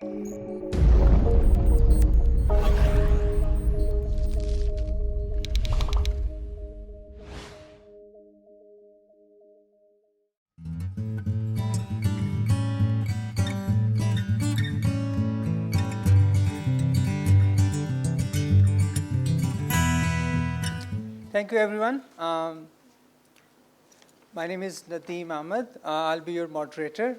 Thank you, everyone. My name is Nadeem Ahmed. I'll be your moderator.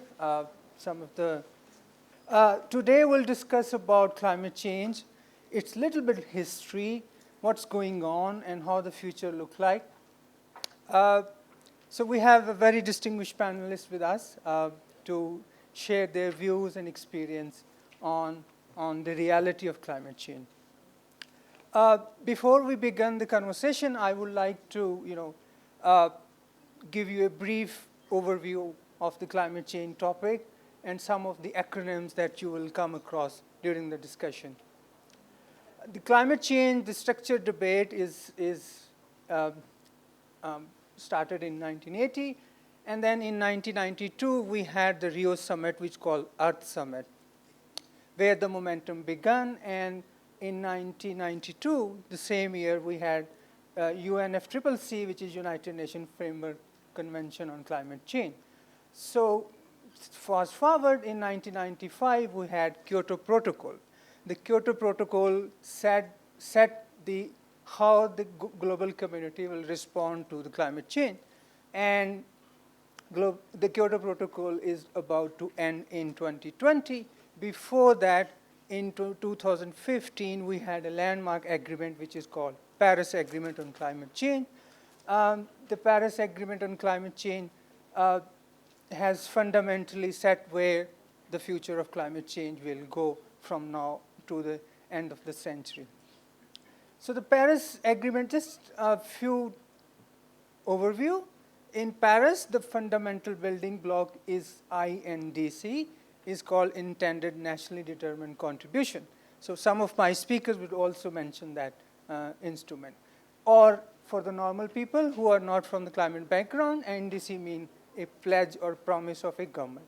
Today we'll discuss about climate change, its little bit history, what's going on, and how the future looks like. So we have a very distinguished panelist with us to share their views and experience on the reality of climate change. Before we begin the conversation, I would like to, give you a brief overview of the climate change topic and some of the acronyms that you will come across during the discussion. The climate change, the structured debate is started in 1980, and then in 1992 we had the Rio Summit, which is called Earth Summit, where the momentum began, and in 1992, the same year, we had UNFCCC, which is United Nations Framework Convention on Climate Change. So fast forward, in 1995, we had Kyoto Protocol. The Kyoto Protocol set how the global community will respond to the climate change. And the Kyoto Protocol is about to end in 2020. Before that, in 2015, we had a landmark agreement, which is called Paris Agreement on Climate Change. The Paris Agreement on Climate Change has fundamentally set where the future of climate change will go from now to the end of the century. So the Paris Agreement, just a few overview. In Paris, the fundamental building block is INDC, is called Intended Nationally Determined Contribution. So some of my speakers would also mention that instrument. Or for the normal people who are not from the climate background, INDC means a pledge or promise of a government.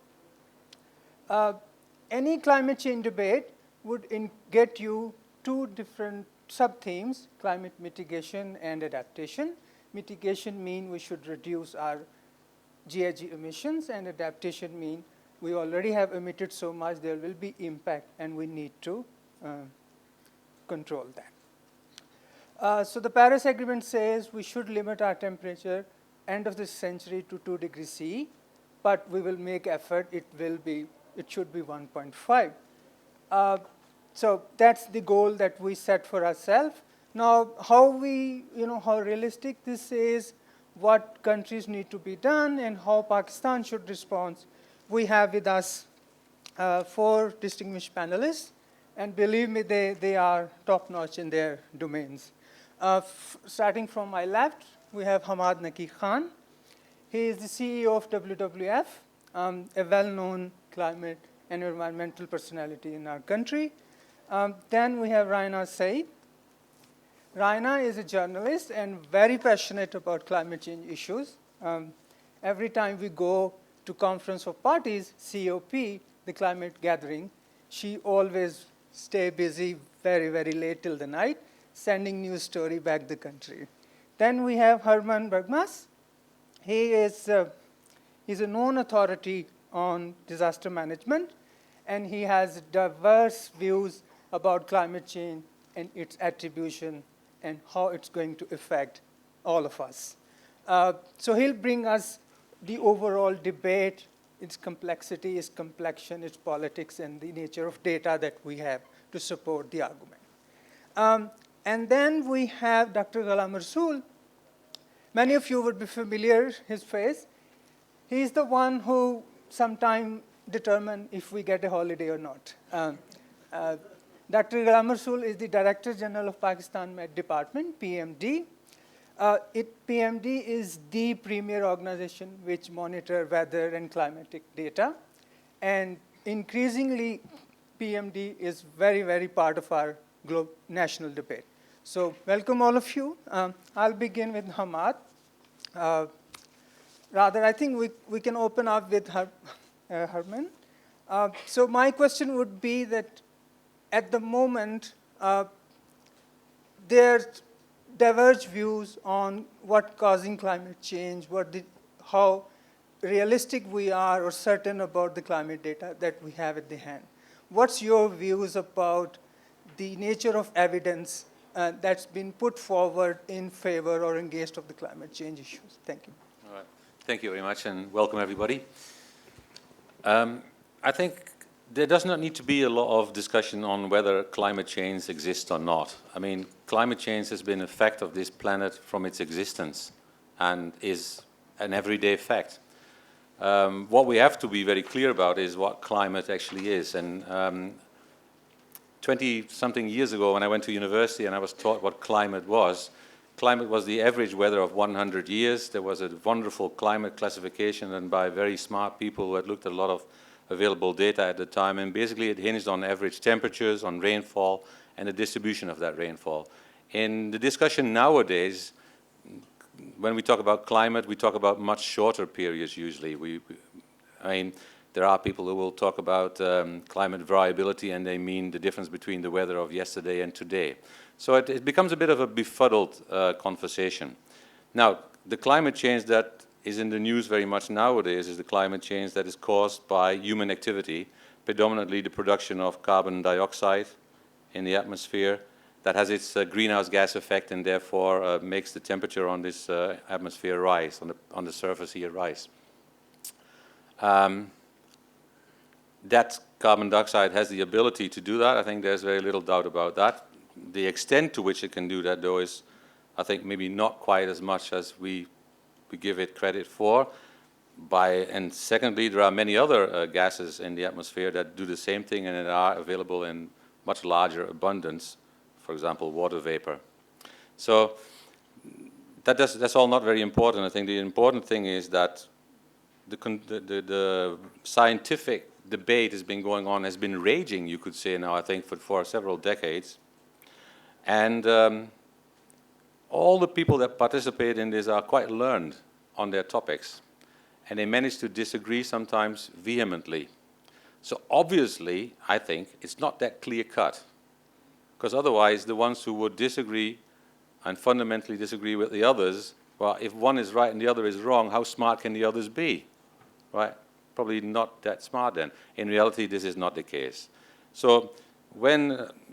Any climate change debate would get you two different sub-themes: climate mitigation and adaptation. Mitigation means we should reduce our GHG emissions, and adaptation means we already have emitted so much, there will be impact, and we need to control that. So the Paris Agreement says we should limit our temperature end of this century to 2 degrees C, but we will make effort, it should be 1.5. So that's the goal that we set for ourselves. Now, how realistic this is, what countries need to be done, and how Pakistan should respond. We have with us 4 distinguished panelists, and believe me, they are top-notch in their domains. Starting from my left, we have Hamad Naqi Khan. He is the CEO of WWF, a well-known climate and environmental personality in our country. Then we have Raina Saeed. Raina is a journalist and very passionate about climate change issues. Every time we go to Conference of Parties, COP, the climate gathering, she always stay busy very, very late till the night, sending news story back the country. Then we have Herman Bergmas. He's a known authority on disaster management, and he has diverse views about climate change and its attribution and how it's going to affect all of us. So he'll bring us the overall debate, its complexity, its complexion, its politics, and the nature of data that we have to support the argument. And then we have Dr. Ghulam Rasool. Many of you would be familiar his face. He's the one who sometime determine if we get a holiday or not. Dr. Ghulam Rasool is the Director General of Pakistan Met Department, PMD. PMD is the premier organization which monitor weather and climatic data. And increasingly, PMD is very, very part of our national debate. So welcome all of you. I'll begin with Hamad. Rather, I think we can open up with Herman. So my question would be that at the moment, there diverge views on what causing climate change, how realistic we are or certain about the climate data that we have at the hand. What's your views about the nature of evidence that's been put forward in favor or against of the climate change issues? Thank you. All right. Thank you very much, and welcome everybody. I think there does not need to be a lot of discussion on whether climate change exists or not. I mean, climate change has been a fact of this planet from its existence and is an everyday fact. What we have to be very clear about is what climate actually is. And 20-something years ago, when I went to university and I was taught what climate was the average weather of 100 years. There was a wonderful climate classification done by very smart people who had looked at a lot of available data at the time, and basically it hinged on average temperatures, on rainfall, and the distribution of that rainfall. In the discussion nowadays, when we talk about climate, we talk about much shorter periods usually. I mean, there are people who will talk about climate variability, and they mean the difference between the weather of yesterday and today. So it becomes a bit of a befuddled conversation. Now, the climate change that is in the news very much nowadays is the climate change that is caused by human activity, predominantly the production of carbon dioxide in the atmosphere that has its greenhouse gas effect and therefore makes the temperature on this atmosphere rise, on the surface here rise. That carbon dioxide has the ability to do that. I think there's very little doubt about that. The extent to which it can do that, though, is, I think, maybe not quite as much as we give it credit for. And secondly, there are many other gases in the atmosphere that do the same thing and that are available in much larger abundance, for example, water vapor. So that's all not very important. I think the important thing is that the scientific debate has been going on, has been raging, you could say now, I think, for several decades. And all the people that participate in this are quite learned on their topics. And they manage to disagree sometimes vehemently. So obviously, I think, it's not that clear-cut. Because otherwise, the ones who would disagree and fundamentally disagree with the others, well, if one is right and the other is wrong, how smart can the others be? Right? Probably not that smart then. In reality, this is not the case. So when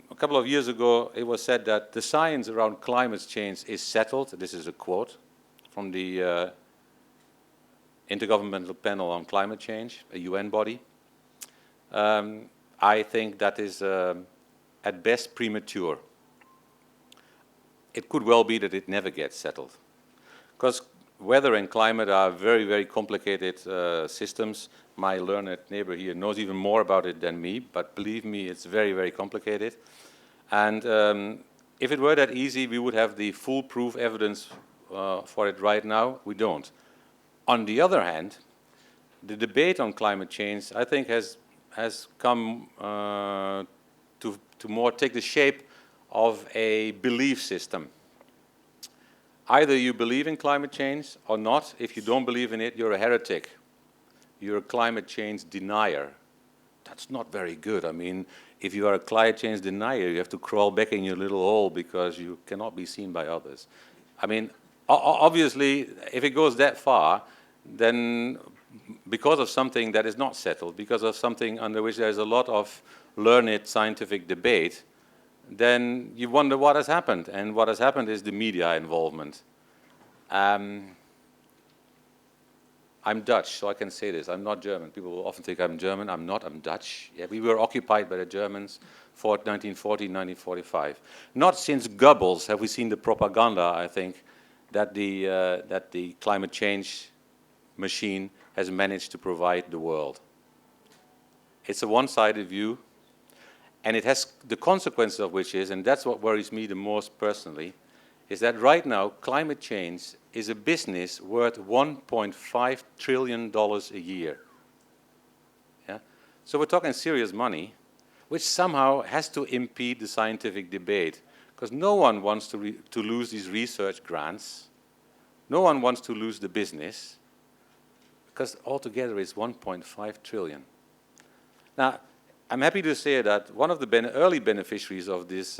a couple of years ago it was said that the science around climate change is settled, this is a quote from the Intergovernmental Panel on Climate Change, a UN body, I think that is at best premature. It could well be that it never gets settled. Because weather and climate are very, very complicated systems. My learned neighbor here knows even more about it than me, but believe me, it's very, very complicated. And if it were that easy, we would have the foolproof evidence for it right now. We don't. On the other hand, the debate on climate change, I think, has come to more take the shape of a belief system. Either you believe in climate change or not. If you don't believe in it, you're a heretic. You're a climate change denier. That's not very good. I mean, if you are a climate change denier, you have to crawl back in your little hole because you cannot be seen by others. I mean, obviously, if it goes that far, then because of something that is not settled, because of something under which there's a lot of learned scientific debate, then you wonder what has happened. And what has happened is the media involvement. I'm Dutch, so I can say this. I'm not German. People will often think I'm German. I'm not. I'm Dutch. Yeah, we were occupied by the Germans for 1940, 1945. Not since Goebbels have we seen the propaganda, I think, that the climate change machine has managed to provide the world. It's a one-sided view, and it has the consequence of which is, and that's what worries me the most personally, is that right now climate change is a business worth $1.5 trillion a year. Yeah? So we're talking serious money, which somehow has to impede the scientific debate, because no one wants to lose these research grants. No one wants to lose the business, because altogether it's 1.5 trillion. Now, I'm happy to say that one of the early beneficiaries of this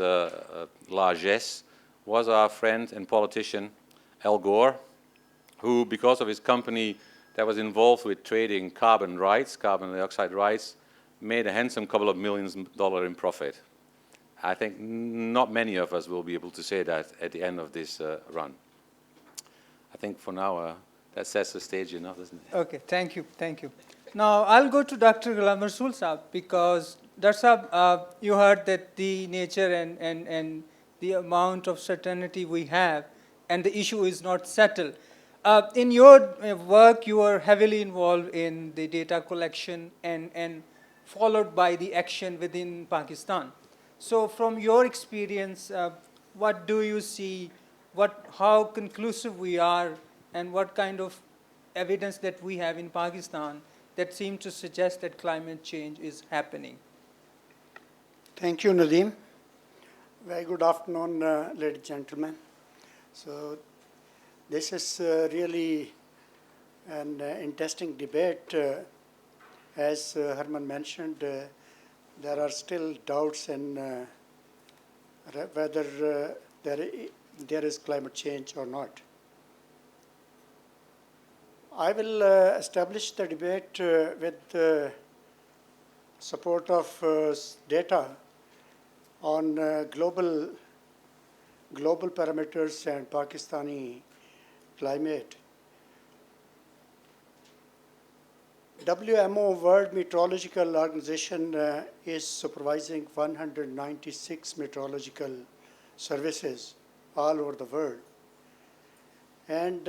largesse was our friend and politician, Al Gore, who, because of his company that was involved with trading carbon dioxide rights, made a handsome couple of $millions in profit. I think not many of us will be able to say that at the end of this run. I think for now, that sets the stage enough, doesn't it? Okay, thank you, thank you. Now, I'll go to Dr. Ghulam Rasool Saab, because Dr. Saab, you heard that the nature and the amount of certainty we have, and the issue is not settled. In your work, you are heavily involved in the data collection and followed by the action within Pakistan. So from your experience, what do you see, how conclusive we are, and what kind of evidence that we have in Pakistan that seem to suggest that climate change is happening? Thank you, Nadeem. Very good afternoon, ladies and gentlemen. So this is really an interesting debate. As Herman mentioned, there are still doubts in whether there is climate change or not. I will establish the debate with support of data on global parameters and Pakistani climate. WMO, World Meteorological Organization, is supervising 196 meteorological services all over the world. And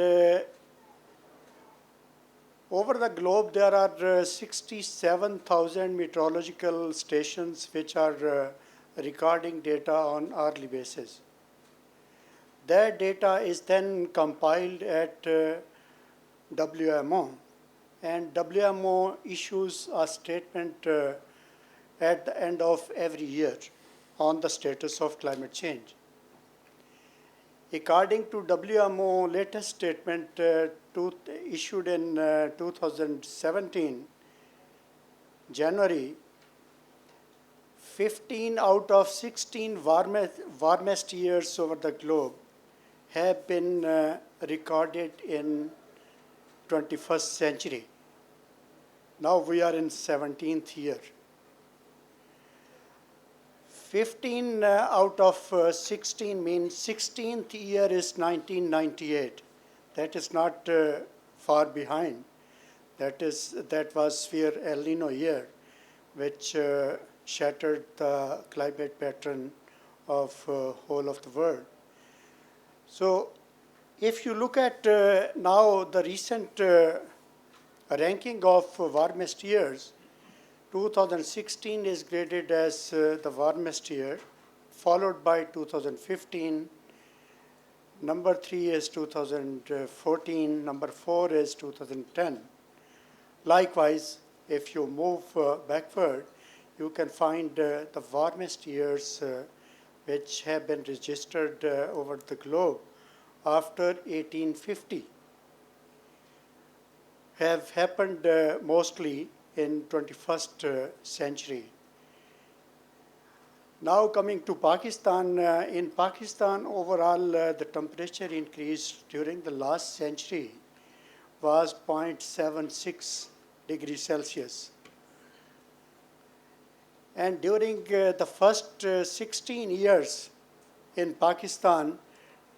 over the globe, there are 67,000 meteorological stations which are recording data on hourly basis. That data is then compiled at WMO, and WMO issues a statement at the end of every year on the status of climate change. According to WMO latest statement issued in 2017, January, 15 out of 16 warmest years over the globe have been recorded in 21st century. Now we are in 17th year. 15 out of 16 means 16th year is 1998. That is not far behind. That was severe El Nino year, which shattered the climate pattern of whole of the world. So if you look at now the recent ranking of warmest years, 2016 is graded as the warmest year, followed by 2015. Number 3 is 2014. Number 4 is 2010. Likewise, if you move backward, you can find the warmest years which have been registered over the globe after 1850 have happened mostly in 21st century. Now coming to Pakistan, in Pakistan overall the temperature increase during the last century was 0.76 degrees Celsius. And during the first 16 years in Pakistan,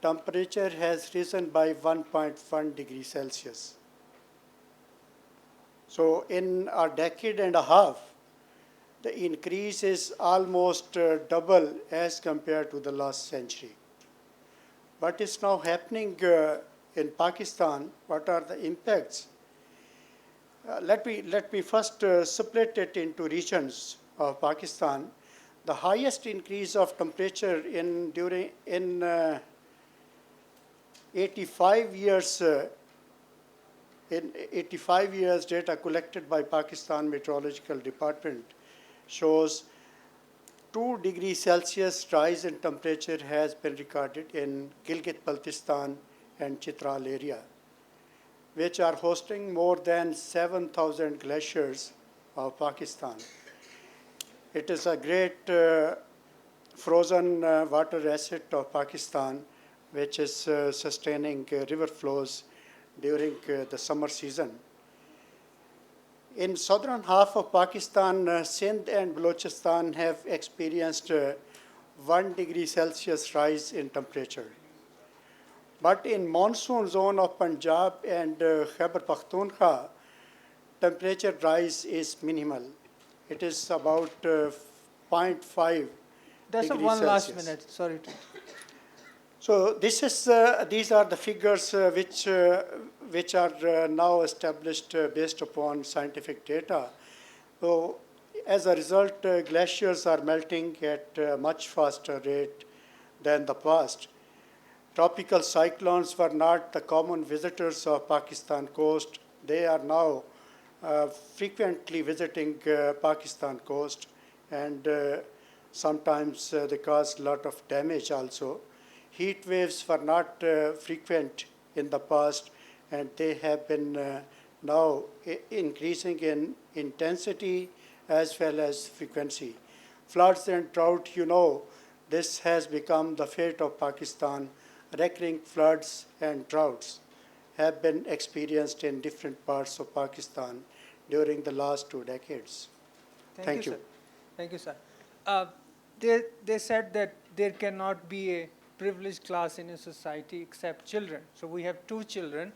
temperature has risen by 1.1 degrees Celsius. So in a decade and a half, the increase is almost double as compared to the last century. What is now happening in Pakistan? What are the impacts? Let me first split it into regions of Pakistan. The highest increase of temperature in 85 years. In 85 years, data collected by Pakistan Meteorological Department shows 2 degrees Celsius rise in temperature has been recorded in Gilgit-Baltistan and Chitral area, which are hosting more than 7,000 glaciers of Pakistan. It is a great frozen water asset of Pakistan, which is sustaining river flows during the summer season. In southern half of Pakistan, Sindh and Balochistan have experienced 1 degree Celsius rise in temperature. But in monsoon zone of Punjab and Khyber Pakhtunkhwa, temperature rise is minimal. It is about 0.5 That's degree one last Celsius. minute, sorry to. So this is, these are the figures which are now established based upon scientific data. So as a result, glaciers are melting at a much faster rate than the past. Tropical cyclones were not the common visitors of Pakistan coast. They are now frequently visiting Pakistan coast, and sometimes they cause a lot of damage also. Heat waves were not frequent in the past, and they have been now increasing in intensity as well as frequency. Floods and drought, you know, this has become the fate of Pakistan. Recurring floods and droughts have been experienced in different parts of Pakistan during the last 2 decades. Thank you. Sir. Thank you, sir. They said that there cannot be a privileged class in a society except children. So we have 2 children,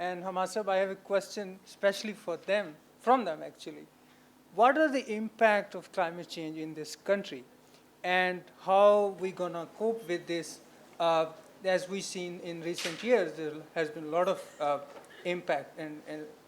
and Hamad Sahab, I have a question especially for them, from them actually. What are the impact of climate change in this country, and how we gonna cope with this? As we've seen in recent years, there has been a lot of impact, and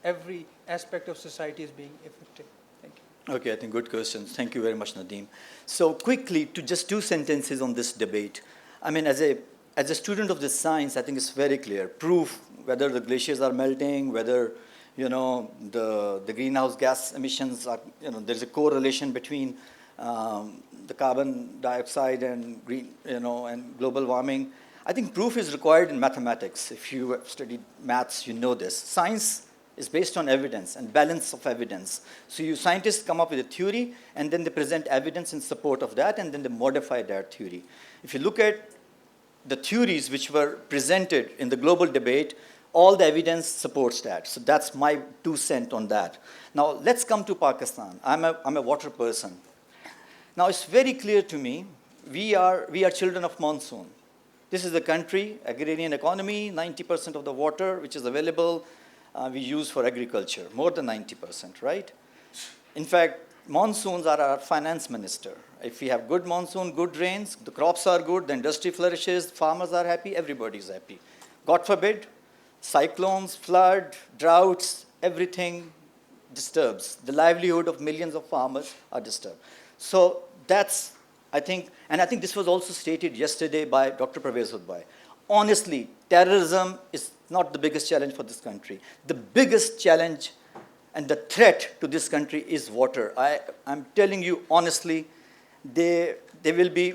every aspect of society is being affected. Thank you. Okay, I think good questions. Thank you very much, Nadeem. So quickly, to just 2 sentences on this debate. I mean, as a student of this science, I think it's very clear. Proof, whether the glaciers are melting, whether, you know, the greenhouse gas emissions are, you know, there's a correlation between the carbon dioxide and and global warming. I think proof is required in mathematics. If you have studied maths, you know this. Science is based on evidence and balance of evidence. So you scientists come up with a theory, and then they present evidence in support of that, and then they modify that theory. If you look at the theories which were presented in the global debate, all the evidence supports that. So that's my 2 cents on that. Now let's come to Pakistan. I'm a water person. Now it's very clear to me, we are children of monsoon. This is the country, agrarian economy, 90% of the water which is available we use for agriculture, more than 90%, right? In fact, monsoons are our finance minister. If we have good monsoon, good rains, the crops are good, the industry flourishes, farmers are happy, everybody is happy. God forbid, cyclones, flood, droughts, everything disturbs. The livelihood of millions of farmers are disturbed. So that's, I think this was also stated yesterday by Dr. Pervez Hudbhai. Honestly, terrorism is not the biggest challenge for this country. The biggest challenge and the threat to this country is water. I'm telling you honestly, they will be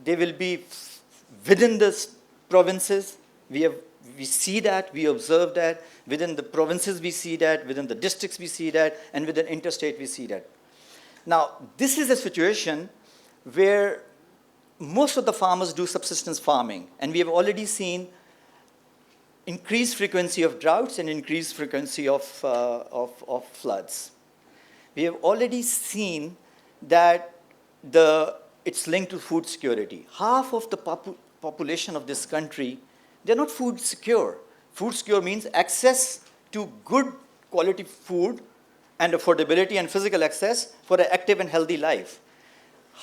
within the provinces. We see that, we observe that. Within the provinces we see that, within the districts we see that, and within interstate we see that. Now, this is a situation where most of the farmers do subsistence farming, and we have already seen increased frequency of droughts and increased frequency of floods. We have already seen that it's linked to food security. Half of the population of this country, they're not food secure. Food secure means access to good quality food and affordability and physical access for an active and healthy life.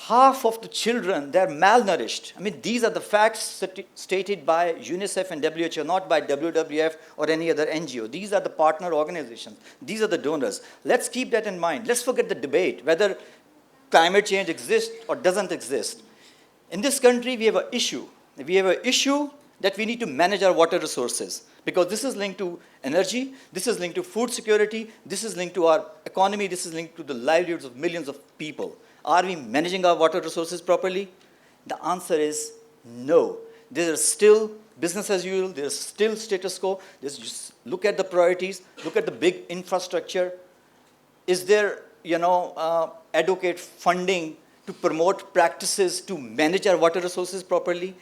Half of the children, they're malnourished. I mean, these are the facts stated by UNICEF and WHO, not by WWF or any other NGO. These are the partner organizations. These are the donors. Let's keep that in mind. Let's forget the debate whether climate change exists or doesn't exist. In this country, we have an issue. We have an issue that we need to manage our water resources, because this is linked to energy, this is linked to food security, this is linked to our economy, this is linked to the livelihoods of millions of people. Are we managing our water resources properly? The answer is no. There is still business as usual, there's still status quo. Just look at the priorities, look at the big infrastructure. Is there, advocate funding to promote practices to manage our water resources properly?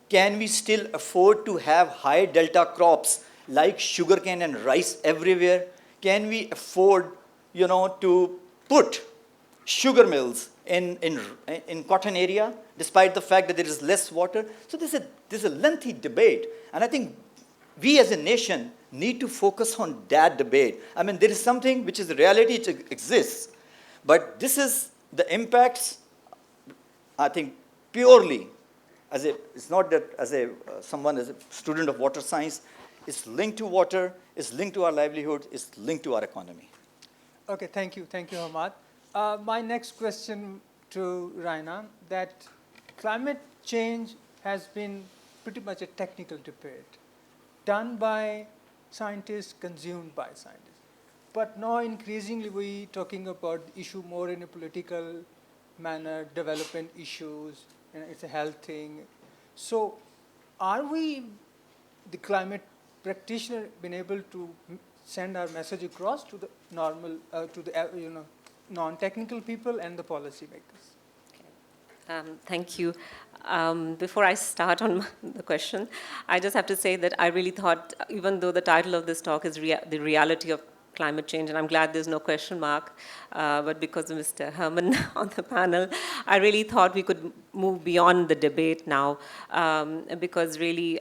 Can we still afford to have high delta crops like sugarcane and rice everywhere? Can we afford, to put sugar mills in cotton area, despite the fact that there is less water? So there's a lengthy debate, and I think we as a nation need to focus on that debate. I mean, there is something which is the reality, it exists, but this is the impacts, I think, purely it's not that someone as a student of water science, it's linked to water, it's linked to our livelihood, it's linked to our economy. Okay, thank you, Hamad. My next question to Raina, that climate change has been pretty much a technical debate, done by scientists, consumed by scientists. But now increasingly we talking about the issue more in a political manner, development issues, it's a health thing. So are we, the climate practitioner, been able to send our message across to the normal, to the non-technical people and the policymakers? Thank you. Before I start on the question, I just have to say that I really thought, even though the title of this talk is the reality of climate change, and I'm glad there's no question mark, but because of Mr. Herman on the panel, I really thought we could move beyond the debate now, because really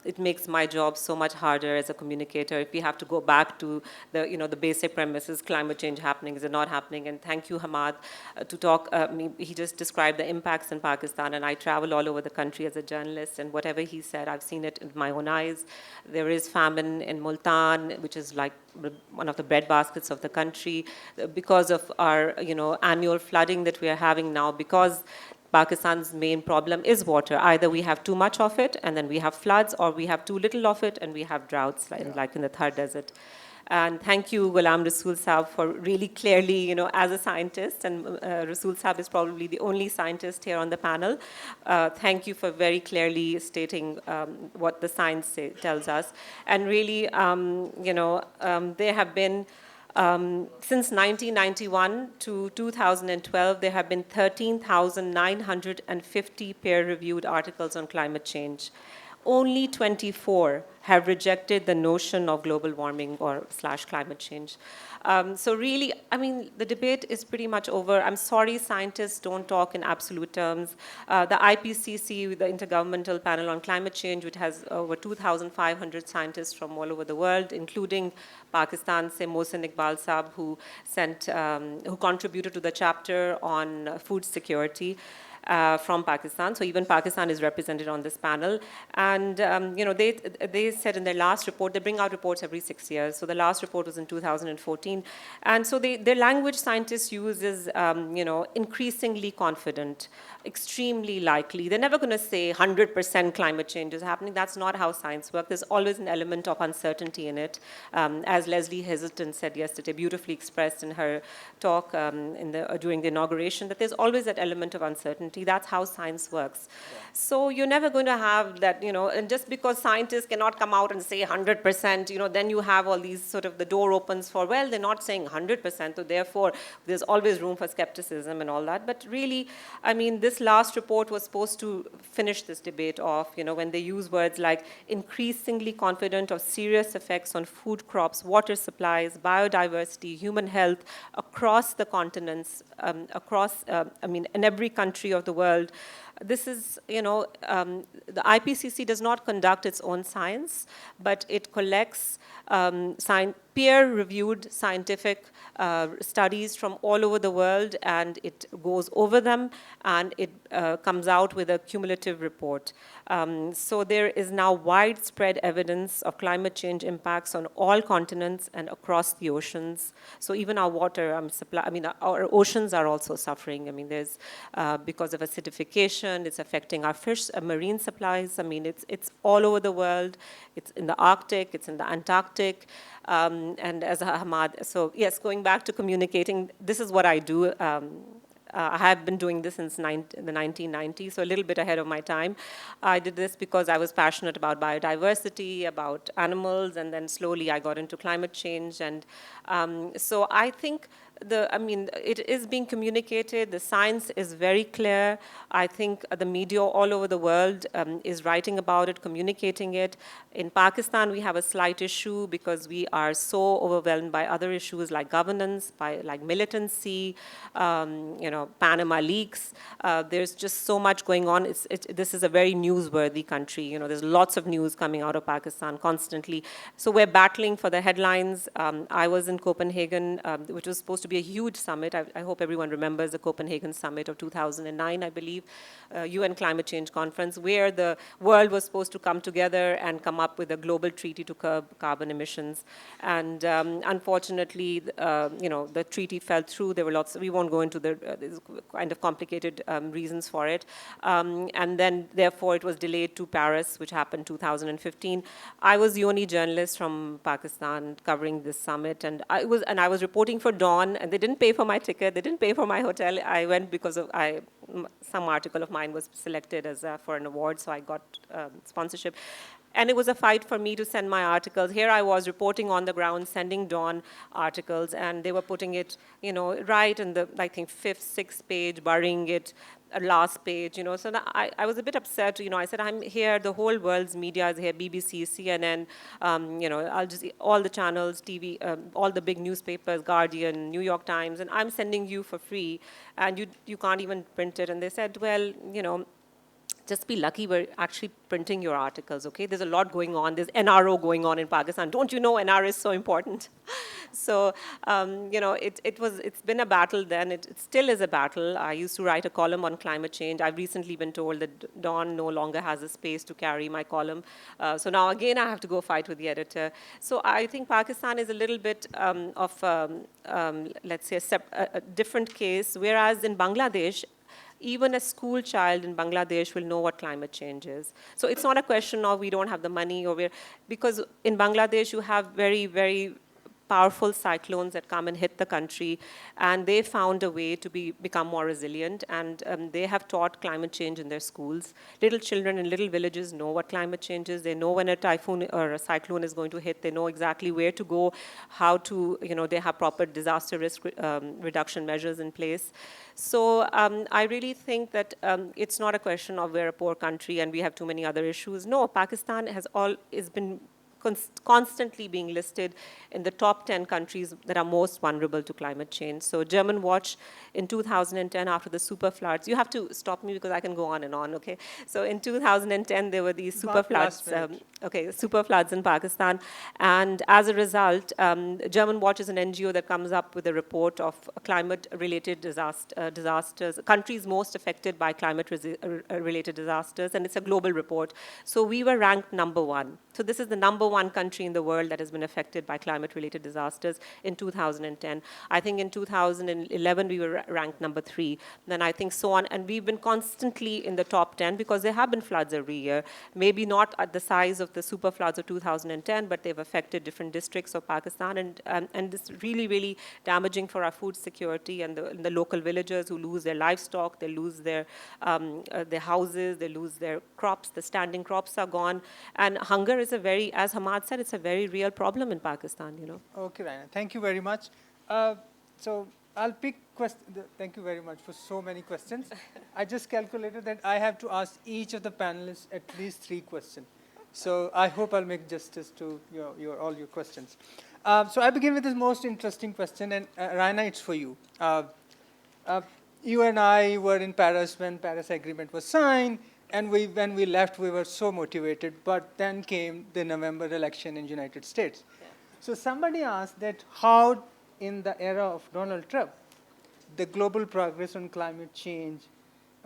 it makes my job so much harder as a communicator if we have to go back to the basic premises, climate change happening, is it not happening? And thank you, Hamad, to talk. He just described the impacts in Pakistan, and I travel all over the country as a journalist, and whatever he said, I've seen it with my own eyes. There is famine in Multan, which is like one of the breadbaskets of the country, because of our annual flooding that we are having now, because Pakistan's main problem is water. Either we have too much of it and then we have floods, or we have too little of it and we have droughts, like in the Thar Desert. And thank you, Ghulam Rasool Saab, for really clearly, as a scientist, and Rasool Saab is probably the only scientist here on the panel. Thank you for very clearly stating what the science tells us. And really, there have been, since 1991 to 2012, there have been 13,950 peer-reviewed articles on climate change. Only 24 have rejected the notion of global warming or / climate change. So really, the debate is pretty much over. I'm sorry scientists don't talk in absolute terms. The IPCC, the Intergovernmental Panel on Climate Change, which has over 2,500 scientists from all over the world, including Pakistan's Mohsin Iqbal Saab, who contributed to the chapter on food security. From Pakistan, so even Pakistan is represented on this panel, and they said in their last report, they bring out reports every 6 years. So the last report was in 2014, and so their language scientists use is increasingly confident, extremely likely. They're never going to say 100% climate change is happening. That's not how science works. There's always an element of uncertainty in it, as Leslie Hazelton said yesterday, beautifully expressed in her talk during the inauguration, that there's always that element of uncertainty. That's how science works. Yeah. So you're never going to have that, and just because scientists cannot come out and say 100%, then you have all these sort of, the door opens for, well, they're not saying 100%, so therefore there's always room for skepticism and all that. But really, this last report was supposed to finish this debate off, when they use words like increasingly confident of serious effects on food crops, water supplies, biodiversity, human health across the continents, in every country of the world. This is, the IPCC does not conduct its own science, but it collects peer-reviewed scientific studies from all over the world, and it goes over them, and it comes out with a cumulative report. So there is now widespread evidence of climate change impacts on all continents and across the oceans. So even our water supply, our oceans are also suffering. There's, because of acidification, it's affecting our fish, marine supplies. It's all over the world. It's in the Arctic, it's in the Antarctic. And as Hamad, so yes, going back to communicating, this is what I do. I have been doing this since the 1990s, so a little bit ahead of my time. I did this because I was passionate about biodiversity, about animals, and then slowly I got into climate change. And so I think I mean, it is being communicated. The science is very clear. I think the media all over the world is writing about it, communicating it. In Pakistan, we have a slight issue because we are so overwhelmed by other issues like governance, by like militancy, Panama leaks. There's just so much going on. This is a very newsworthy country. There's lots of news coming out of Pakistan constantly. So we're battling for the headlines. I was in Copenhagen, which was supposed to be a huge summit. I hope everyone remembers the Copenhagen summit of 2009, I believe, UN Climate Change Conference, where the world was supposed to come together and come up with a global treaty to curb carbon emissions. And unfortunately, the treaty fell through. There were lots. We won't go into the kind of complicated reasons for it. And then, therefore, it was delayed to Paris, which happened 2015. I was the only journalist from Pakistan covering this summit, and I was reporting for Dawn, and they didn't pay for my ticket. They didn't pay for my hotel. I went because of some article of mine was selected as for an award, so I got sponsorship. And it was a fight for me to send my articles. Here I was reporting on the ground, sending Dawn articles, and they were putting it, right in the, I think, 5th, 6th page, burying it last page, So I was a bit upset, I said, I'm here, the whole world's media is here, BBC, CNN, I'll just, all the channels, TV, all the big newspapers, Guardian, New York Times, and I'm sending you for free, and you can't even print it. And they said, well, just be lucky we're actually printing your articles, okay? There's a lot going on. There's NRO going on in Pakistan. Don't you know NRO is so important? So, it's been a battle then. It still is a battle. I used to write a column on climate change. I've recently been told that Dawn no longer has a space to carry my column. So now again, I have to go fight with the editor. So I think Pakistan is a little bit let's say, a different case, whereas in Bangladesh, even a school child in Bangladesh will know what climate change is. So it's not a question of we don't have the money, because in Bangladesh you have very, very powerful cyclones that come and hit the country, and they found a way to become more resilient, and they have taught climate change in their schools. Little children in little villages know what climate change is. They know when a typhoon or a cyclone is going to hit. They know exactly where to go, how to, they have proper disaster risk reduction measures in place. So I really think that it's not a question of we're a poor country and we have too many other issues. No, Pakistan has been constantly being listed in the top 10 countries that are most vulnerable to climate change. So German Watch in 2010, after the super floods, you have to stop me because I can go on and on, okay? So in 2010, there were these super floods, super floods in Pakistan. And as a result, German Watch is an NGO that comes up with a report of climate-related disasters, countries most affected by climate-related disasters, and it's a global report. So we were ranked #1. So this is the #1 country in the world that has been affected by climate-related disasters in 2010. I think in 2011, we were ranked #3. Then I think so on. And we've been constantly in the top 10 because there have been floods every year. Maybe not at the size of the super floods of 2010, but they've affected different districts of Pakistan. And it's really, really damaging for our food security and the local villagers who lose their livestock, they lose their houses, they lose their crops, the standing crops are gone. And hunger is as Hamad said, it's a very real problem in Pakistan, Okay, Raina, thank you very much. So I'll pick thank you very much for so many questions. I just calculated that I have to ask each of the panelists at least 3 questions. So I hope I'll make justice to all your questions. So I begin with the most interesting question, and Raina, it's for you. You and I were in Paris when Paris Agreement was signed, and when we left, we were so motivated, but then came the November election in the United States. Yeah. So somebody asked that how, in the era of Donald Trump, the global progress on climate change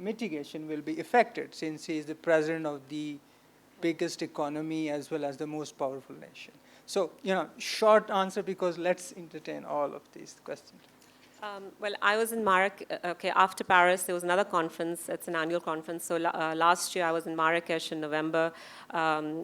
mitigation will be affected, since he is the president of the biggest economy as well as the most powerful nation. So, short answer, because let's entertain all of these questions. Well, I was in okay, after Paris, there was another conference. It's an annual conference. So last year, I was in Marrakesh in November.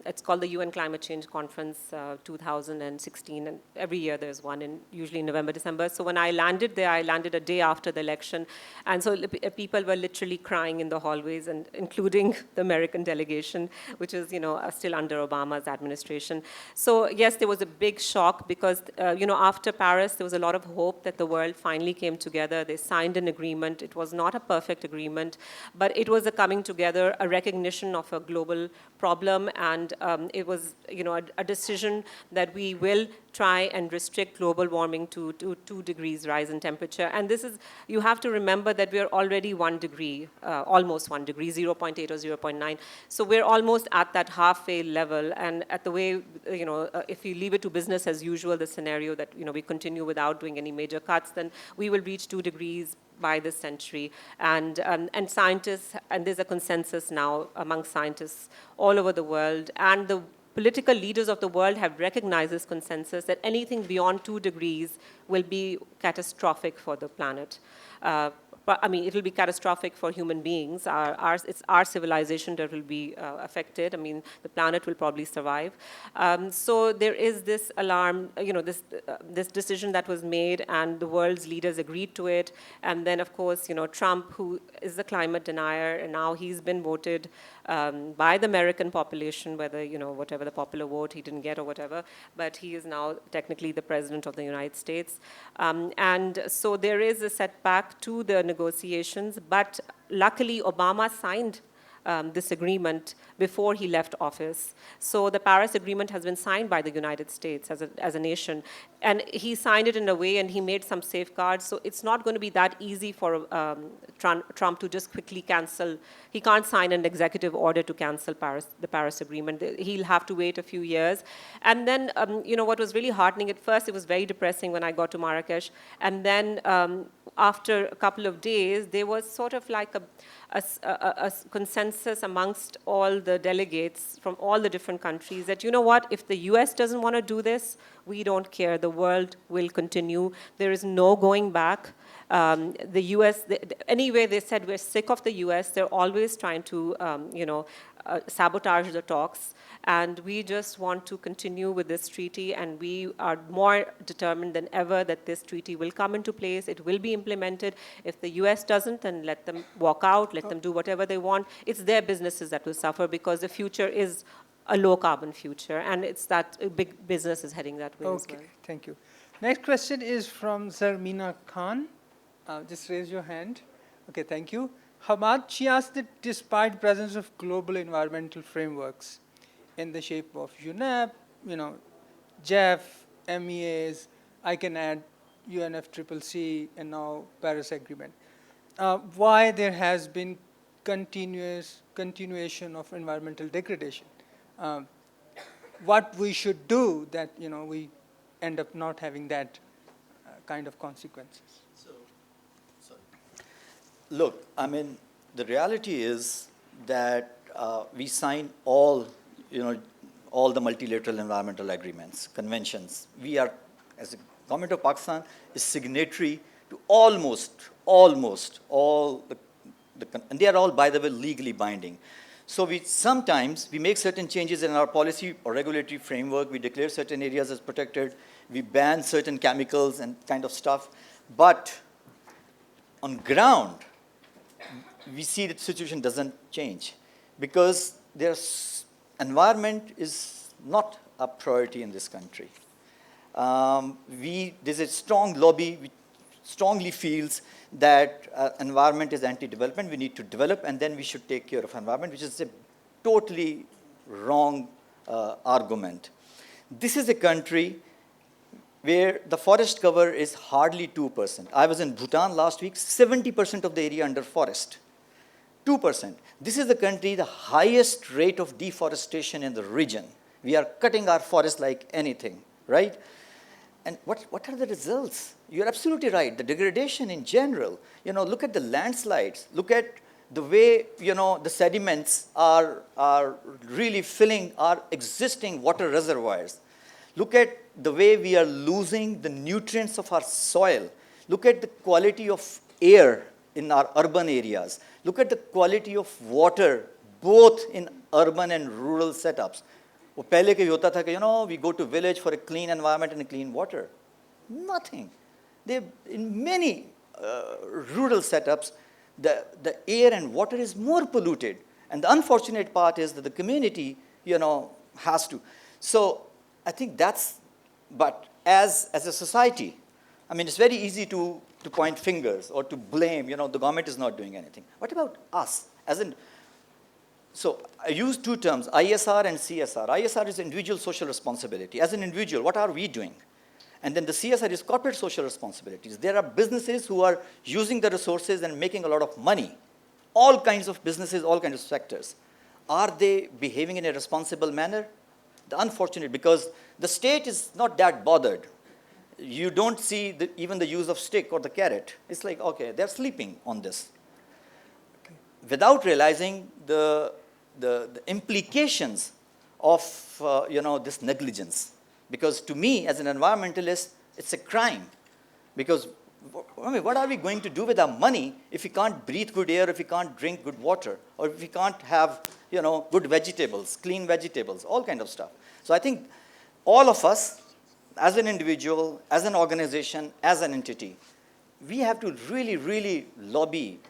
It's called the UN Climate Change Conference 2016. And every year there's one, usually in November, December. So when I landed there, I landed a day after the election. And so people were literally crying in the hallways, and including the American delegation, which is, still under Obama's administration. So yes, there was a big shock because, after Paris, there was a lot of hope that the world finally came together. They signed an agreement. It was not a perfect agreement, but it was a coming together, a recognition of a global problem, and it was, a decision that we will try and restrict global warming to 2 degrees rise in temperature. And this is, you have to remember that we're already 1 degree, almost 1 degree, 0.8 or 0.9. So we're almost at that halfway level. And at the way, if you leave it to business as usual, the scenario that, we continue without doing any major cuts, then we will reach 2 degrees by this century. And scientists, and there's a consensus now among scientists all over the world, and the political leaders of the world have recognized this consensus that anything beyond 2 degrees will be catastrophic for the planet. But I mean, it will be catastrophic for human beings. It's our civilization that will be affected. I mean, the planet will probably survive. So there is this alarm, this decision that was made, and the world's leaders agreed to it. And then, of course, Trump, who is the climate denier, and now he's been voted by the American population, whether, whatever the popular vote he didn't get or whatever, but he is now technically the president of the United States. And so there is a setback to the negotiations, but luckily Obama signed this agreement before he left office. So the Paris Agreement has been signed by the United States as a nation. And he signed it in a way, and he made some safeguards. So it's not going to be that easy for Trump to just quickly cancel. He can't sign an executive order to cancel the Paris Agreement. He'll have to wait a few years. And then, what was really heartening at first, it was very depressing when I got to Marrakesh. And then after a couple of days, there was sort of like a consensus amongst all the delegates from all the different countries that, if the US doesn't want to do this, we don't care. The world will continue. There is no going back. The US, anyway, they said we're sick of the US. They're always trying to, sabotage the talks. And we just want to continue with this treaty, and we are more determined than ever that this treaty will come into place. It will be implemented. If the US doesn't, then let them walk out, let them do whatever they want. It's their businesses that will suffer, because the future is a low-carbon future, and it's that big business is heading that way as well. Okay, thank you. Next question is from Zarmina Khan. Just raise your hand. Okay, thank you. Hamad, she asked that despite presence of global environmental frameworks in the shape of UNEP, JEF, MEAs, I can add UNFCCC, and now Paris Agreement. Why there has been continuation of environmental degradation? What we should do that we end up not having that kind of consequences? Look, I mean, the reality is that we sign all the multilateral environmental agreements, conventions. We are, as the government of Pakistan, is signatory to almost all and they are all, by the way, legally binding. So sometimes we make certain changes in our policy or regulatory framework. We declare certain areas as protected. We ban certain chemicals and kind of stuff. But on ground, we see that situation doesn't change, because environment is not a priority in this country. There's a strong lobby which strongly feels that environment is anti-development. We need to develop, and then we should take care of environment, which is a totally wrong argument. This is a country where the forest cover is hardly 2%. I was in Bhutan last week, 70% of the area under forest. 2%. This is the country, the highest rate of deforestation in the region. We are cutting our forests like anything, right? And what are the results? You're absolutely right. The degradation in general. Look at the landslides. Look at the way, the sediments are really filling our existing water reservoirs. Look at the way we are losing the nutrients of our soil. Look at the quality of air in our urban areas. Look at the quality of water, both in urban and rural setups. वो पहले के होता था कि, we go to village for a clean environment and a clean water. Nothing. In many rural setups, the air and water is more polluted. And the unfortunate part is that the community, has to. So I think but as a society, I mean, it's very easy to point fingers or to blame, the government is not doing anything. What about us? So I use two terms, ISR and CSR. ISR is individual social responsibility. As an individual, what are we doing? And then the CSR is corporate social responsibilities. There are businesses who are using the resources and making a lot of money. All kinds of businesses, all kinds of sectors. Are they behaving in a responsible manner? The unfortunate, because the state is not that bothered. You don't see even the use of stick or the carrot. It's like, okay, they're sleeping on this. Okay. Without realizing the implications of this negligence. Because to me, as an environmentalist, it's a crime. Because what are we going to do with our money if we can't breathe good air, if we can't drink good water, or if we can't have good vegetables, clean vegetables, all kind of stuff. So I think all of us, as an individual, as an organization, as an entity, we have to really, really lobby,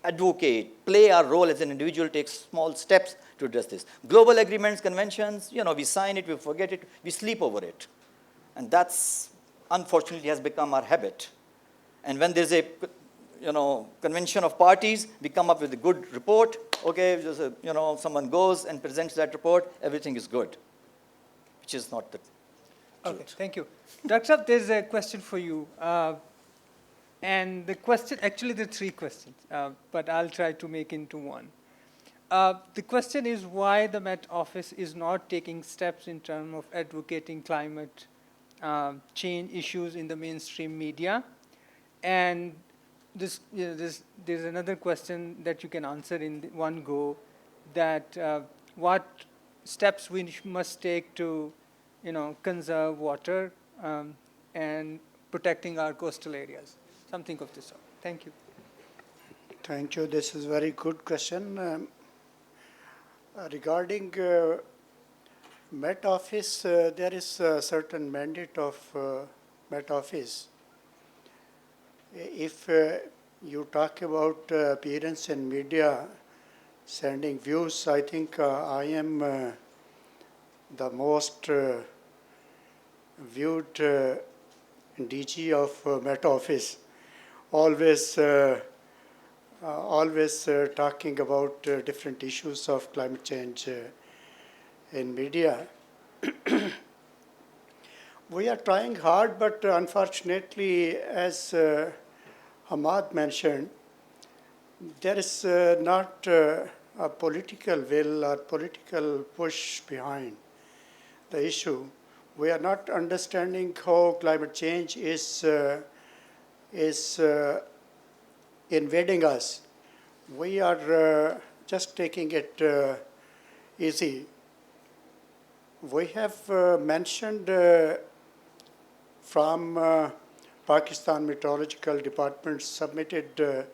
advocate, play our role as an individual, take small steps to address this. Global agreements, conventions, we sign it, we forget it, we sleep over it. And that's, unfortunately, has become our habit. And when there's a, convention of parties, we come up with a good report. Okay, someone goes and presents that report, everything is good, which is not the truth. Okay, thank you. Dr. Saab, there's a question for you. And the question, actually there are three questions, but I'll try to make into one. The question is why the Met Office is not taking steps in terms of advocating climate change issues in the mainstream media. And there's another question that you can answer in one go, that what steps we must take to conserve water and protecting our coastal areas. Something of this sort. Thank you. Thank you. This is a very good question. Regarding Met Office, there is a certain mandate of Met Office. If you talk about appearance in media, sending views, I think I am the most viewed DG of Met Office. Always talking about different issues of climate change in media. We are trying hard, but unfortunately, as Hamad mentioned, there is not a political will or political push behind the issue. We are not understanding how climate change is invading us. We are just taking it easy. We have mentioned from Pakistan Meteorological Department submitted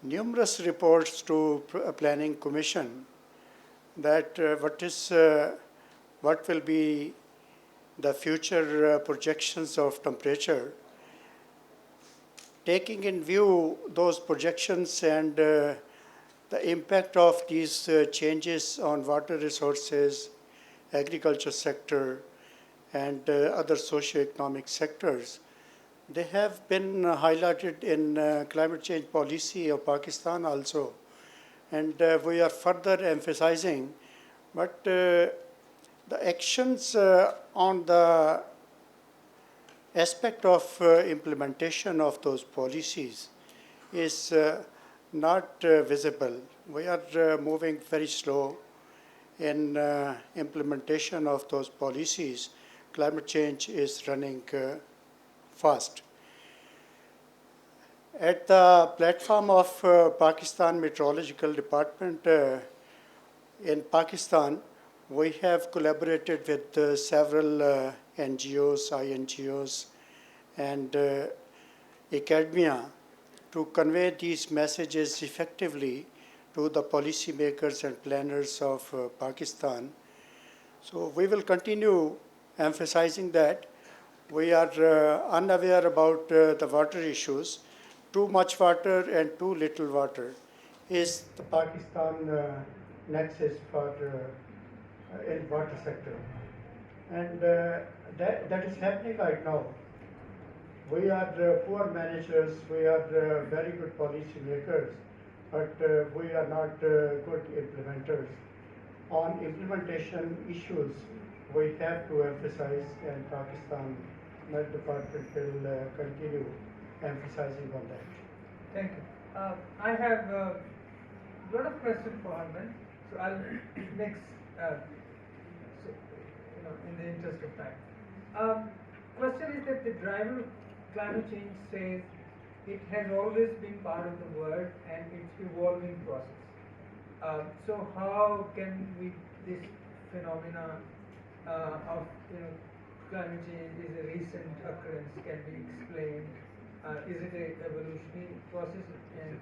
numerous reports to Planning Commission that what will be the future projections of temperature. Taking in view those projections and the impact of these changes on water resources, agriculture sector, and other socio-economic sectors, they have been highlighted in climate change policy of Pakistan also. And we are further emphasizing, but the actions on the aspect of implementation of those policies is not visible. We are moving very slow in implementation of those policies. Climate change is running fast. At the platform of Pakistan Meteorological Department in Pakistan, we have collaborated with several NGOs, INGOs, and academia to convey these messages effectively to the policymakers and planners of Pakistan. So we will continue emphasizing that. We are unaware about the water issues. Too much water and too little water is the Pakistan nexus for in water sector. And that is happening right now. We are poor managers, we are very good policy makers, but we are not good implementers. On implementation issues, we have to emphasize, and Pakistan Met Department will continue emphasizing on that. Thank you. I have a lot of questions for Arvind, so I'll mix, so, in the interest of time. Question is that the driver of climate change says it has always been part of the world and it's evolving process. So how can we, this phenomena of climate change is a recent occurrence, can be explained? Is it a evolutionary process? And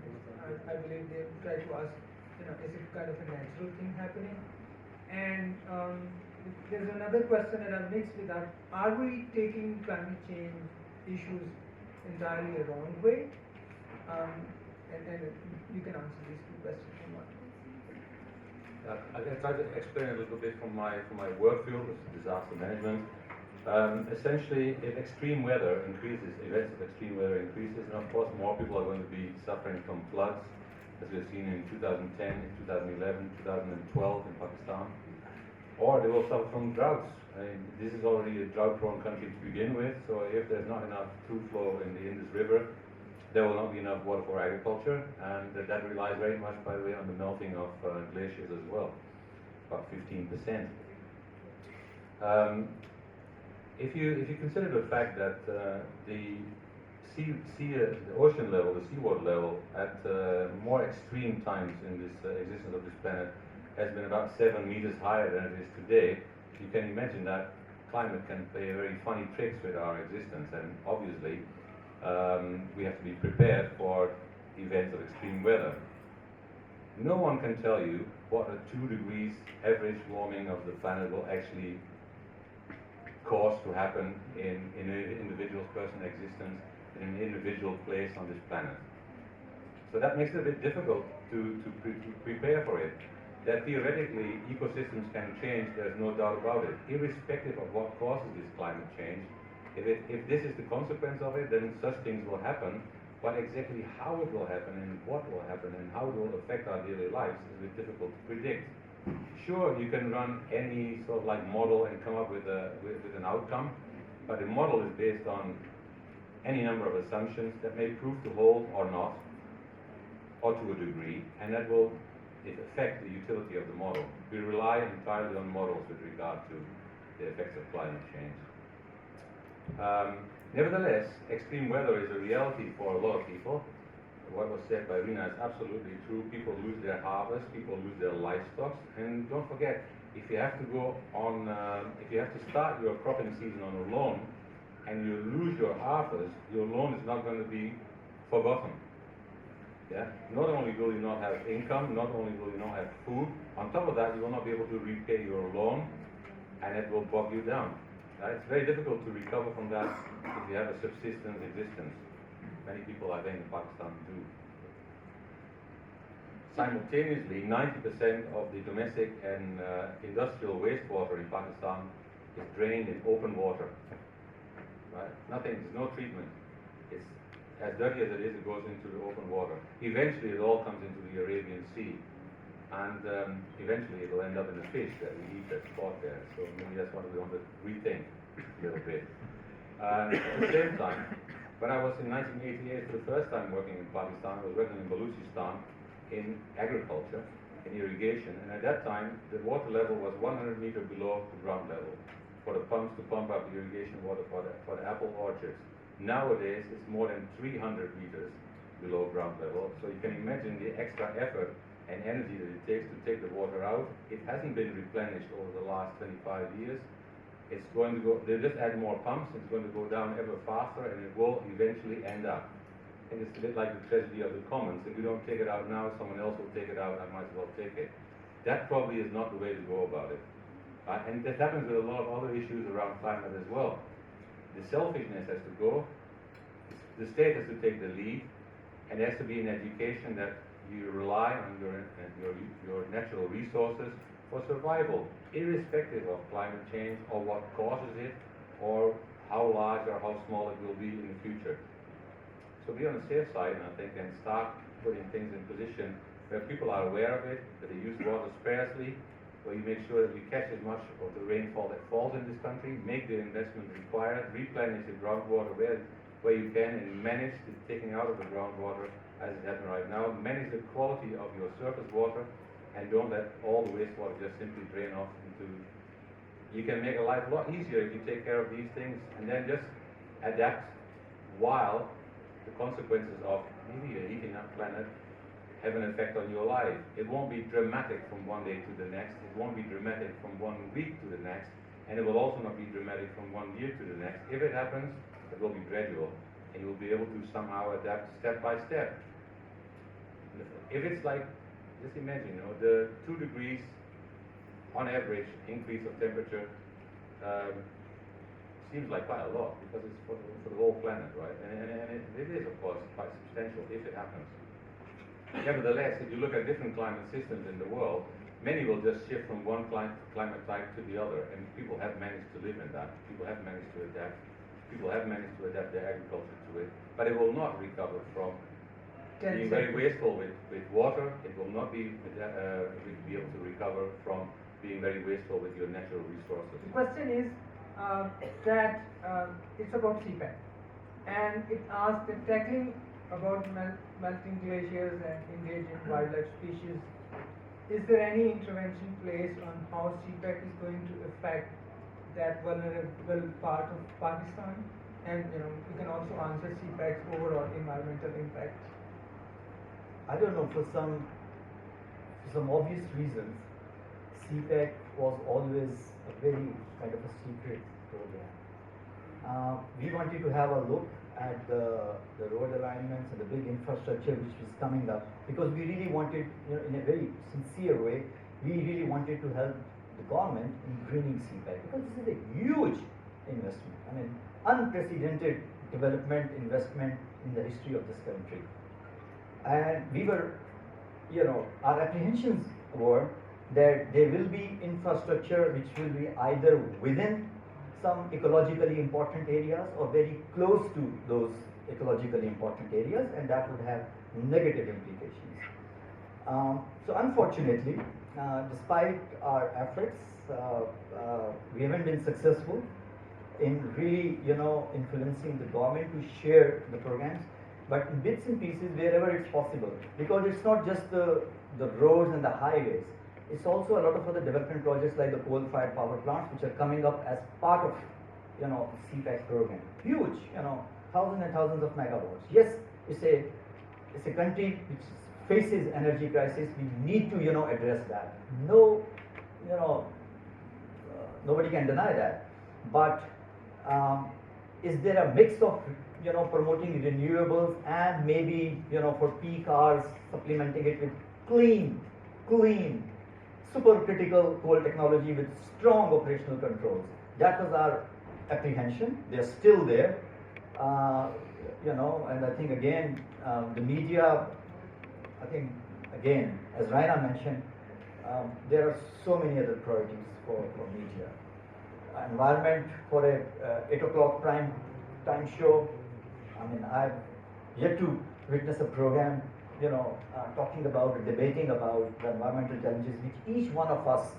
I believe they try to ask, is it kind of a natural thing happening? And there's another question that I've mixed with that. Are we taking climate change issues entirely a wrong way? And you can answer these two questions from one. I can try to explain a little bit from my work field, which is disaster management. Essentially, if extreme weather increases, events of extreme weather increases, and of course more people are going to be suffering from floods, as we've seen in 2010, 2011, 2012 in Pakistan, or they will suffer from droughts. I mean, this is already a drought-prone country to begin with, so if there's not enough true flow in the Indus River, there will not be enough water for agriculture, and that relies very much, by the way, on the melting of glaciers as well, about 15%. If you consider the fact that the ocean level, the seawater level, at more extreme times in this existence of this planet, has been about 7 meters higher than it is today, you can imagine that climate can play very funny tricks with our existence, and obviously we have to be prepared for events of extreme weather. No one can tell you what a 2 degrees average warming of the planet will actually cause to happen in an individual person's existence in an individual place on this planet. So that makes it a bit difficult to prepare for it. That theoretically ecosystems can change, there's no doubt about it, irrespective of what causes this climate change. If this is the consequence of it, then such things will happen, but exactly how it will happen and what will happen and how it will affect our daily lives is a bit difficult to predict. Sure, you can run any sort of like model and come up with an outcome, but the model is based on any number of assumptions that may prove to hold or not, or to a degree, and that will affect the utility of the model. We rely entirely on models with regard to the effects of climate change. Nevertheless, extreme weather is a reality for a lot of people. What was said by Rina is absolutely true. People lose their harvest, people lose their livestock, and don't forget, if you have to go on, if you have to start your cropping season on a loan, and you lose your harvest, your loan is not going to be forgotten. Yeah? Not only will you not have income, not only will you not have food, on top of that, you will not be able to repay your loan, and it will bog you down. It's very difficult to recover from that if you have a subsistence existence. Many people, I think, in Pakistan do. Simultaneously, 90% of the domestic and industrial wastewater in Pakistan is drained in open water. Right? Nothing, there's no treatment. It's as dirty as it is, it goes into the open water. Eventually, it all comes into the Arabian Sea. And eventually, it'll end up in the fish that we eat that's caught there. So maybe that's what we want to rethink a little bit. At the same time, when I was in 1988 for the first time working in Pakistan, I was working in Balochistan in agriculture, in irrigation, and at that time the water level was 100 meters below the ground level for the pumps to pump up irrigation water for the apple orchards. Nowadays it's more than 300 meters below ground level, so you can imagine the extra effort and energy that it takes to take the water out. It hasn't been replenished over the last 25 years, It's going to go, they just add more pumps, it's going to go down ever faster, and it will eventually end up. And it's a bit like the tragedy of the commons. If you don't take it out now, someone else will take it out, I might as well take it. That probably is not the way to go about it. And this happens with a lot of other issues around climate as well. The selfishness has to go, the state has to take the lead, and there has to be an education that you rely on your natural resources for survival, irrespective of climate change or what causes it, or how large or how small it will be in the future. So be on the safe side, I think, and start putting things in position where people are aware of it, that they use water sparsely, where you make sure that you catch as much of the rainfall that falls in this country, make the investment required, replenish the groundwater where you can, and manage the taking out of the groundwater as is happening right now. Manage the quality of your surface water, and don't let all the wastewater just simply drain off into. You can make a life a lot easier if you take care of these things, and then just adapt while the consequences of maybe a heating up planet have an effect on your life. It won't be dramatic from one day to the next. It won't be dramatic from 1 week to the next. And it will also not be dramatic from 1 year to the next. If it happens, it will be gradual. And you will be able to somehow adapt step by step. If it's like, just imagine, the 2 degrees on average increase of temperature seems like quite a lot because it's for the whole planet, right? And it is, of course, quite substantial if it happens. Nevertheless, if you look at different climate systems in the world, many will just shift from one climate type to the other, and people have managed to live in that. People have managed to adapt. People have managed to adapt their agriculture to it, but it will not recover from being very wasteful with water. It will not be able to recover from being very wasteful with your natural resources. The question is that it's about CPAC, and it asks that tackling about melting glaciers and endangered wildlife species. Is there any intervention placed on how CPAC is going to affect that vulnerable part of Pakistan? And you can also answer CPAC's overall environmental impact. I don't know, for some obvious reasons, CPAC was always a very kind of a secret program. We wanted to have a look at the road alignments and the big infrastructure which was coming up, because we really wanted, in a very sincere way, we really wanted to help the government in greening CPAC, because this is a huge investment. I mean, unprecedented development investment in the history of this country. And we were, our apprehensions were that there will be infrastructure which will be either within some ecologically important areas or very close to those ecologically important areas, and that would have negative implications. So unfortunately, despite our efforts, we haven't been successful in really, influencing the government to share the programs, but in bits and pieces wherever it's possible, because it's not just the roads and the highways. It's also a lot of other development projects like the coal-fired power plants, which are coming up as part of, CPAC program. Huge, thousands and thousands of megawatts. Yes, it's a country which faces energy crisis. We need to, address that. No, nobody can deny that. But is there a mix of, promoting renewables and maybe, for peak hours, supplementing it with clean, supercritical coal technology with strong operational controls? That was our apprehension. They're still there, and I think again, the media, I think again, as Raina mentioned, there are so many other priorities for media. Environment for a 8 o'clock prime time show. I mean, I've yet to witness a program talking about, debating about the environmental challenges which each one of us,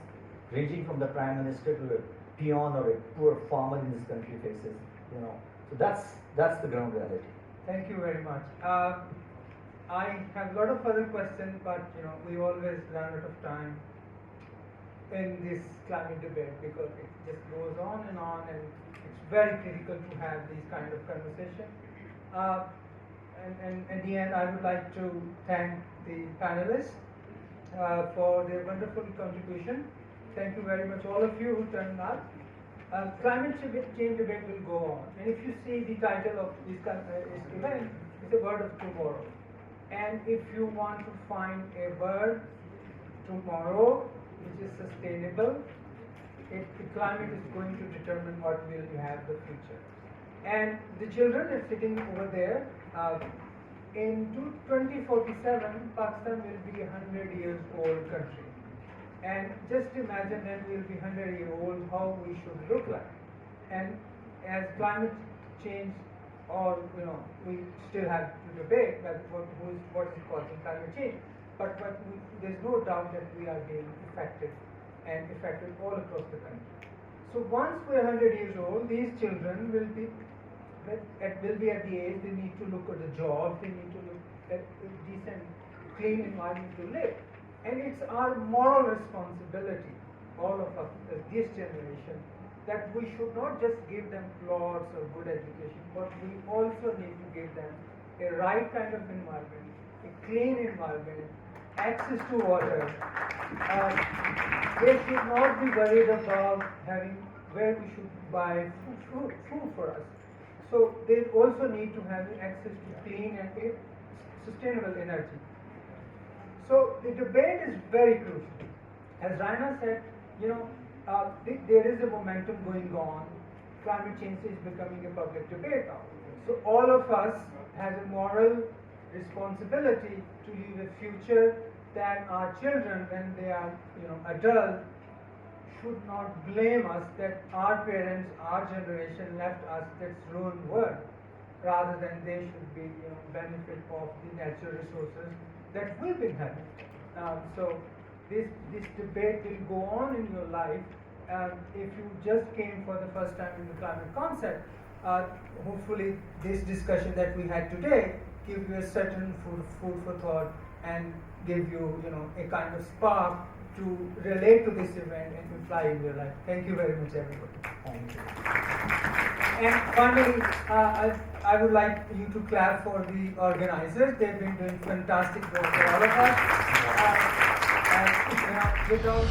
ranging from the Prime Minister to a peon or a poor farmer in this country faces. So that's the ground reality. Thank you very much. I have a lot of other questions, but we always run out of time in this climate debate because it just goes on, and it's very critical to have these kind of conversations. And at the end, I would like to thank the panelists for their wonderful contribution. Thank you very much, all of you who turned up. climate change debate will go on. And if you see the title of this event, it's a bird of tomorrow. And if you want to find a bird tomorrow which is sustainable, the climate is going to determine what will you have the future. And the children are sitting over there. In 2047, Pakistan will be a 100 years old country. And just imagine when we will be 100 years old, how we should look like. And as climate change, or we still have to debate that what is causing climate change. But there's no doubt that we are being affected, and affected all across the country. So once we're 100 years old, these children will be at the age they need to look at the job, they need to look at a decent, clean environment to live. And it's our moral responsibility, all of us, this generation, that we should not just give them plots or good education, but we also need to give them a right kind of environment, a clean environment, access to water. They should not be worried about having where we should buy food for us. So they also need to have access to clean and sustainable energy. So the debate is very crucial. As Raina said, there is a momentum going on. Climate change is becoming a public debate now. So all of us have a moral responsibility to leave a future that our children, when they are adult, should not blame us that our parents, our generation left us this ruined world, rather than they should be benefit of the natural resources that we've been having. So this debate will go on in your life. If you just came for the first time in the climate concept, hopefully this discussion that we had today give you a certain food for thought and give you a kind of spark to relate to this event and apply in your life. Thank you very much, everybody. Thank you. And finally, I would like you to clap for the organizers. They've been doing fantastic work for all of us. Without